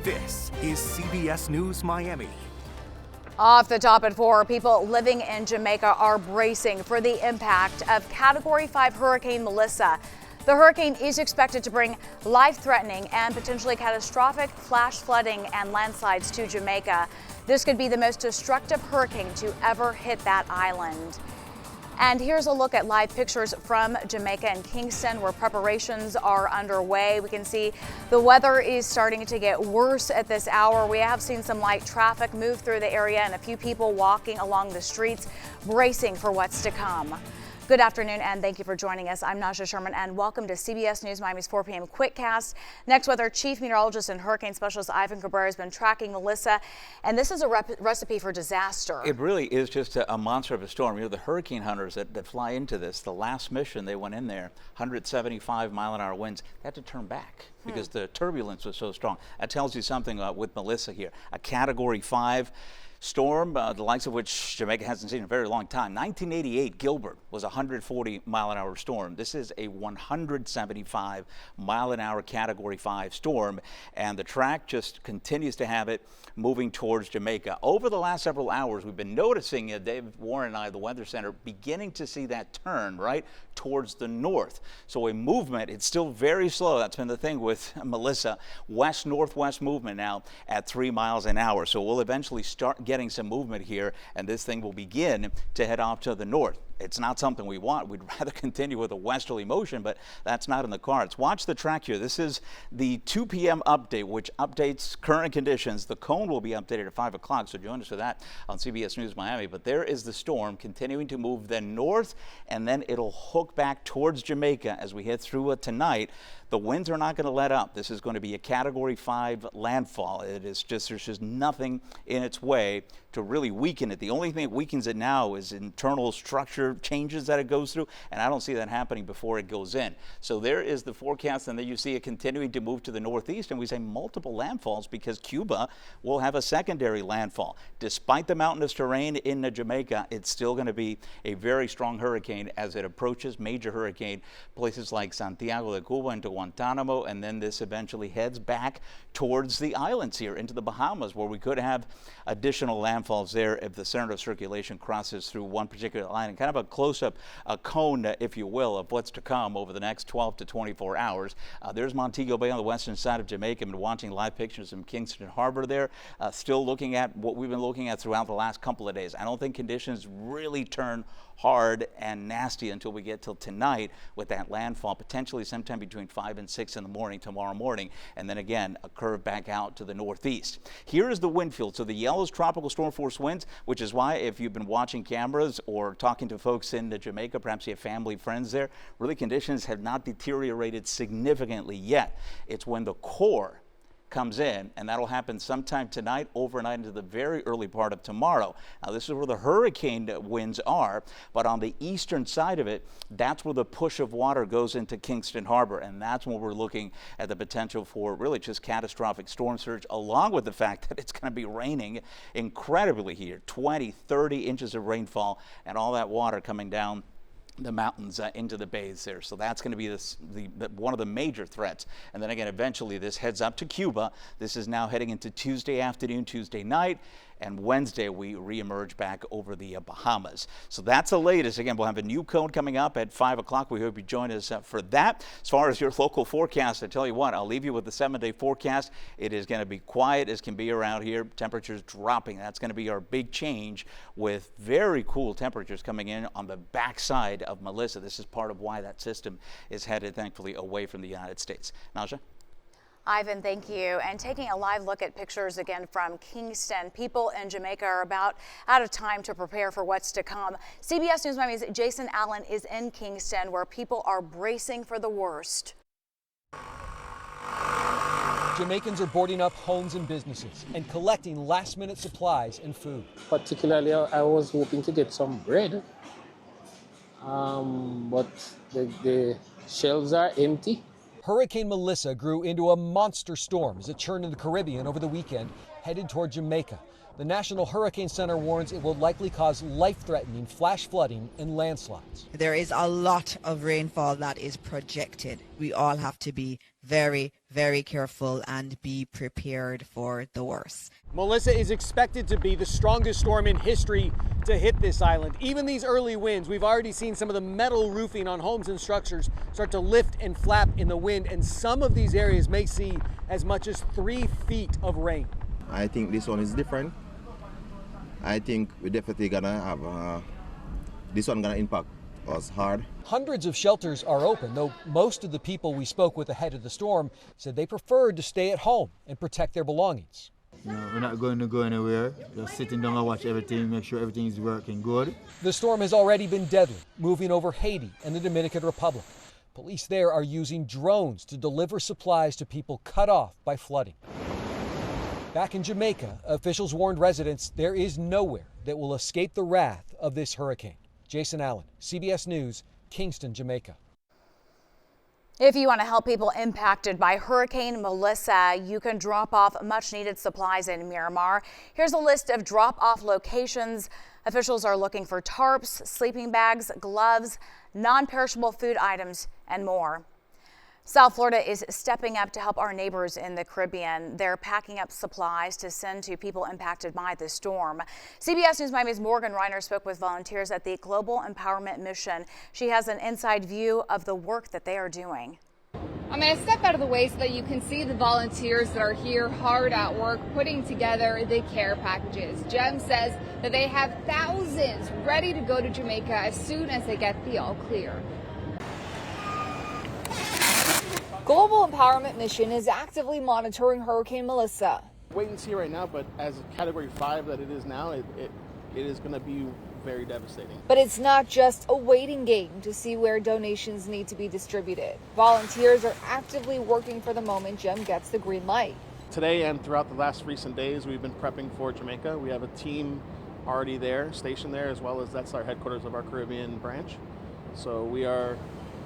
This is CBS News Miami. Off the top at 4, people living in Jamaica are bracing for the impact of Category 5 Hurricane Melissa. The hurricane is expected to bring life-threatening and potentially catastrophic flash flooding and landslides to Jamaica. This could be the most destructive hurricane to ever hit that island. And here's a look at live pictures from Jamaica and Kingston, where preparations are underway. We can see the weather is starting to get worse at this hour. We have seen some light traffic move through the area and a few people walking along the streets, bracing for what's to come. Good afternoon, and thank you for joining us. I'm Naja Sherman, and welcome to CBS News Miami's 4 p.m. Quickcast. Next Weather Chief Meteorologist and Hurricane Specialist Ivan Cabrera has been tracking Melissa, and this is a recipe for disaster. It really is just a monster of a storm. You know, the hurricane hunters that fly into this, the last mission they went in there, 175-mile-an-hour winds, they had to turn back because the turbulence was so strong. That tells you something with Melissa here. A Category 5 storm, the likes of which Jamaica hasn't seen in a very long time. 1988, Gilbert was a 140-mile-an-hour storm. This is a 175-mile-an-hour Category 5 storm, and the track just continues to have it moving towards Jamaica. Over the last several hours, we've been noticing, Dave Warren and I, the Weather Center, beginning to see that turn right towards the north. So a movement, it's still very slow. That's been the thing with Melissa. West-northwest movement now at 3 miles an hour. So we'll eventually start getting some movement here, and this thing will begin to head off to the north. It's not something we want. We'd rather continue with a westerly motion, but that's not in the cards. Watch the track here. This is the 2 p.m. update, which updates current conditions. The cone will be updated at 5 o'clock, so join us for that on CBS News Miami. But there is the storm continuing to move then north, and then it'll hook back towards Jamaica as we head through it tonight. The winds are not going to let up. This is going to be a Category 5 landfall. There's just nothing in its way to really weaken it. The only thing that weakens it now is internal structure changes that it goes through, and I don't see that happening before it goes in. So there is the forecast, and then you see it continuing to move to the northeast, and we say multiple landfalls because Cuba will have a secondary landfall. Despite the mountainous terrain in Jamaica, it's still going to be a very strong hurricane as it approaches major hurricane places like Santiago de Cuba into Guantanamo, and then this eventually heads back towards the islands here into the Bahamas, where we could have additional landfalls there if the center of circulation crosses through one particular line. And kind of a close-up, a cone, if you will, of what's to come over the next 12 to 24 hours. There's Montego Bay on the western side of Jamaica. I've been watching live pictures from Kingston Harbor there, still looking at what we've been looking at throughout the last couple of days. I don't think conditions really turn hard and nasty until we get till tonight with that landfall, potentially sometime between 5 and 6 in the morning tomorrow morning, and then again a curve back out to the northeast. Here is the wind field. So the yellow is tropical storm force winds, which is why if you've been watching cameras or talking to folks in Jamaica, perhaps you have family, friends there, really conditions have not deteriorated significantly yet. It's when the core comes in, and that'll happen sometime tonight, overnight into the very early part of tomorrow. Now, this is where the hurricane winds are, but on the eastern side of it, that's where the push of water goes into Kingston Harbor, and that's when we're looking at the potential for really just catastrophic storm surge, along with the fact that it's going to be raining incredibly here, 20, 30 inches of rainfall, and all that water coming down the mountains into the bays there. So that's going to be one of the major threats. And then again, eventually this heads up to Cuba. This is now heading into Tuesday afternoon, Tuesday night, and Wednesday we reemerge back over the Bahamas. So that's the latest. Again, we'll have a new cone coming up at 5 o'clock. We hope you join us for that. As far as your local forecast, I tell you what, I'll leave you with the 7-day forecast. It is going to be quiet as can be around here. Temperatures dropping. That's going to be our big change, with very cool temperatures coming in on the backside of Melissa. This is part of why that system is headed, thankfully, away from the United States. Naja? Ivan, thank you. And taking a live look at pictures again from Kingston, people in Jamaica are about out of time to prepare for what's to come. CBS News Miami's Jason Allen is in Kingston, where people are bracing for the worst. Jamaicans are boarding up homes and businesses and collecting last-minute supplies and food. Particularly, I was hoping to get some bread, but the shelves are empty. Hurricane Melissa grew into a monster storm as it churned in the Caribbean over the weekend, headed toward Jamaica. The National Hurricane Center warns it will likely cause life-threatening flash flooding and landslides. There is a lot of rainfall that is projected. We all have to be very, very careful and be prepared for the worst. Melissa is expected to be the strongest storm in history to hit this island. Even these early winds, we've already seen some of the metal roofing on homes and structures start to lift and flap in the wind, and some of these areas may see as much as 3 feet of rain. I think this one is different. I think we're definitely gonna have this one gonna impact us hard. Hundreds of shelters are open, though most of the people we spoke with ahead of the storm said they preferred to stay at home and protect their belongings. No, we're not going to go anywhere. Just sitting down and watch everything, make sure everything is working good. The storm has already been deadly, moving over Haiti and the Dominican Republic. Police there are using drones to deliver supplies to people cut off by flooding. Back in Jamaica, officials warned residents there is nowhere that will escape the wrath of this hurricane. Jason Allen, CBS News, Kingston, Jamaica. If you want to help people impacted by Hurricane Melissa, you can drop off much needed supplies in Miramar. Here's a list of drop-off locations. Officials are looking for tarps, sleeping bags, gloves, non-perishable food items, and more. South Florida is stepping up to help our neighbors in the Caribbean. They're packing up supplies to send to people impacted by the storm. CBS News Miami's Morgan Reiner spoke with volunteers at the Global Empowerment Mission. She has an inside view of the work that they are doing. I'm going to step out of the way so that you can see the volunteers that are here hard at work putting together the care packages. Jem says that they have thousands ready to go to Jamaica as soon as they get the all clear. Global Empowerment Mission is actively monitoring Hurricane Melissa. Wait and see right now, but as a Category 5 that it is now, it is going to be very devastating. But it's not just a waiting game to see where donations need to be distributed. Volunteers are actively working for the moment Jem gets the green light. Today and throughout the last recent days, we've been prepping for Jamaica. We have a team already there, stationed there, as well as that's our headquarters of our Caribbean branch. So we are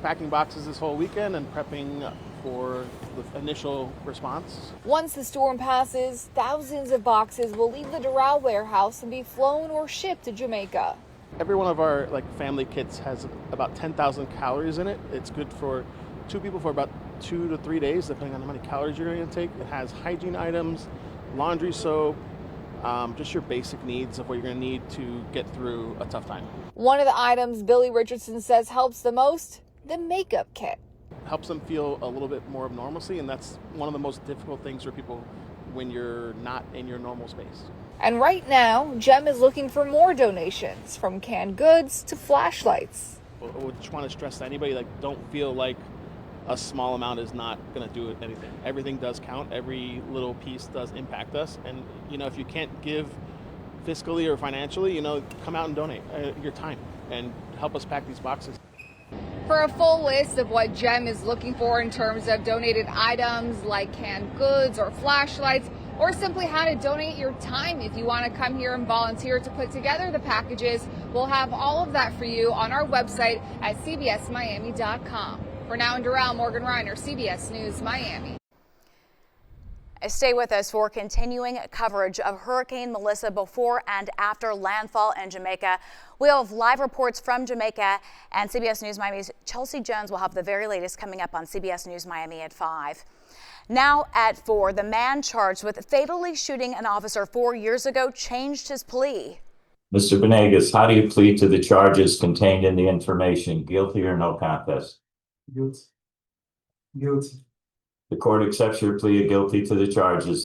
packing boxes this whole weekend and prepping for the initial response. Once the storm passes, thousands of boxes will leave the Doral warehouse and be flown or shipped to Jamaica. Every one of our family kits has about 10,000 calories in it. It's good for 2 people for about 2 to 3 days, depending on how many calories you're going to take. It has hygiene items, laundry soap, just your basic needs of what you're going to need to get through a tough time. One of the items Billy Richardson says helps the most, the makeup kit. Helps them feel a little bit more of normalcy, and that's one of the most difficult things for people when you're not in your normal space. And right now, Jem is looking for more donations, from canned goods to flashlights. I just want to stress to anybody, don't feel like a small amount is not going to do anything. Everything does count. Every little piece does impact us. And, if you can't give fiscally or financially, come out and donate your time and help us pack these boxes. For a full list of what Jem is looking for in terms of donated items like canned goods or flashlights, or simply how to donate your time if you want to come here and volunteer to put together the packages, we'll have all of that for you on our website at cbsmiami.com. For now in Doral, Morgan Reiner, CBS News Miami. Stay with us for continuing coverage of Hurricane Melissa before and after landfall in Jamaica. We'll have live reports from Jamaica, and CBS News Miami's Chelsea Jones will have the very latest coming up on CBS News Miami at 5. Now at 4, the man charged with fatally shooting an officer 4 years ago changed his plea. Mr. Benegas, how do you plead to the charges contained in the information? Guilty or no contest? Guilty. Guilty. The court accepts your plea of guilty to the charges.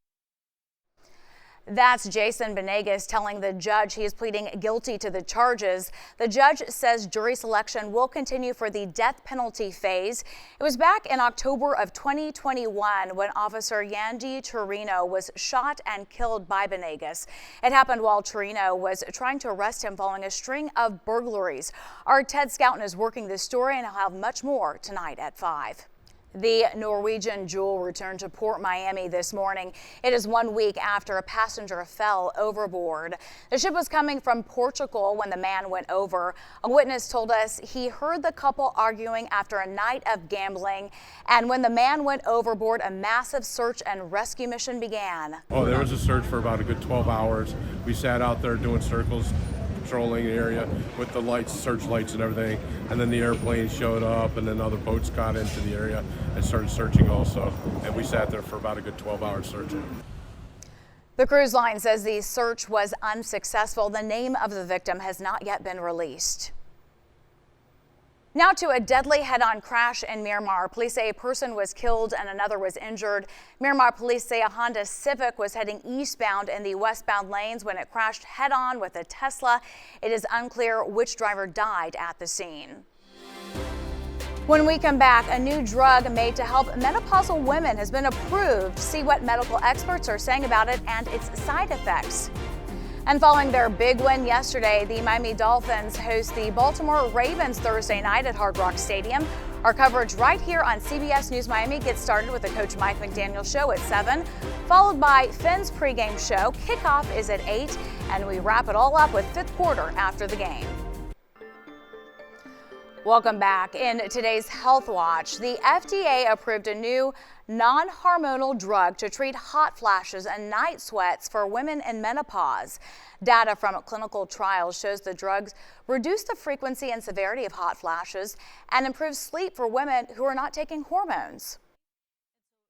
That's Jason Benegas telling the judge he is pleading guilty to the charges. The judge says jury selection will continue for the death penalty phase. It was back in October of 2021 when Officer Yandy Torino was shot and killed by Benegas. It happened while Torino was trying to arrest him following a string of burglaries. Our Ted Scouten is working this story, and he'll have much more tonight at 5. The Norwegian Jewel returned to Port Miami this morning. It is 1 week after a passenger fell overboard. The ship was coming from Portugal when the man went over. A witness told us he heard the couple arguing after a night of gambling, and when the man went overboard, a massive search and rescue mission began. Oh, there was a search for about a good 12 hours. We sat out there doing circles, patrolling the area with the lights, searchlights and everything, and then the airplane showed up, and then other boats got into the area and started searching also, and we sat there for about a good 12 hours searching. The cruise line says the search was unsuccessful. The name of the victim has not yet been released. Now to a deadly head-on crash in Miramar. Police say a person was killed and another was injured. Miramar police say a Honda Civic was heading eastbound in the westbound lanes when it crashed head-on with a Tesla. It is unclear which driver died at the scene. When we come back, a new drug made to help menopausal women has been approved. See what medical experts are saying about it and its side effects. And following their big win yesterday, the Miami Dolphins host the Baltimore Ravens Thursday night at Hard Rock Stadium. Our coverage right here on CBS News Miami gets started with the Coach Mike McDaniel show at 7, followed by Finn's pregame show. Kickoff is at 8, and we wrap it all up with fifth quarter after the game. Welcome back. In today's Health Watch, the FDA approved a new non-hormonal drug to treat hot flashes and night sweats for women in menopause. Data from clinical trials shows the drugs reduce the frequency and severity of hot flashes and improve sleep for women who are not taking hormones.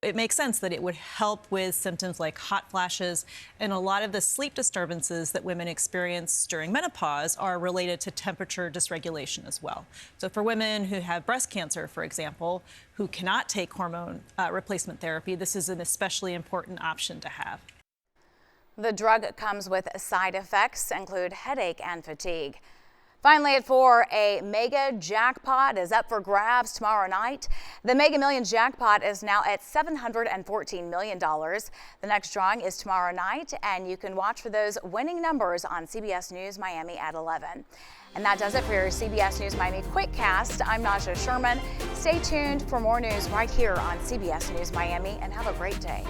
It makes sense that it would help with symptoms like hot flashes, and a lot of the sleep disturbances that women experience during menopause are related to temperature dysregulation as well. So for women who have breast cancer, for example, who cannot take hormone replacement therapy, this is an especially important option to have. The drug comes with side effects, include headache and fatigue. Finally at 4, a mega jackpot is up for grabs tomorrow night. The Mega Millions jackpot is now at $714 million. The next drawing is tomorrow night, and you can watch for those winning numbers on CBS News Miami at 11. And that does it for your CBS News Miami Quickcast. I'm Naja Sherman. Stay tuned for more news right here on CBS News Miami, and have a great day.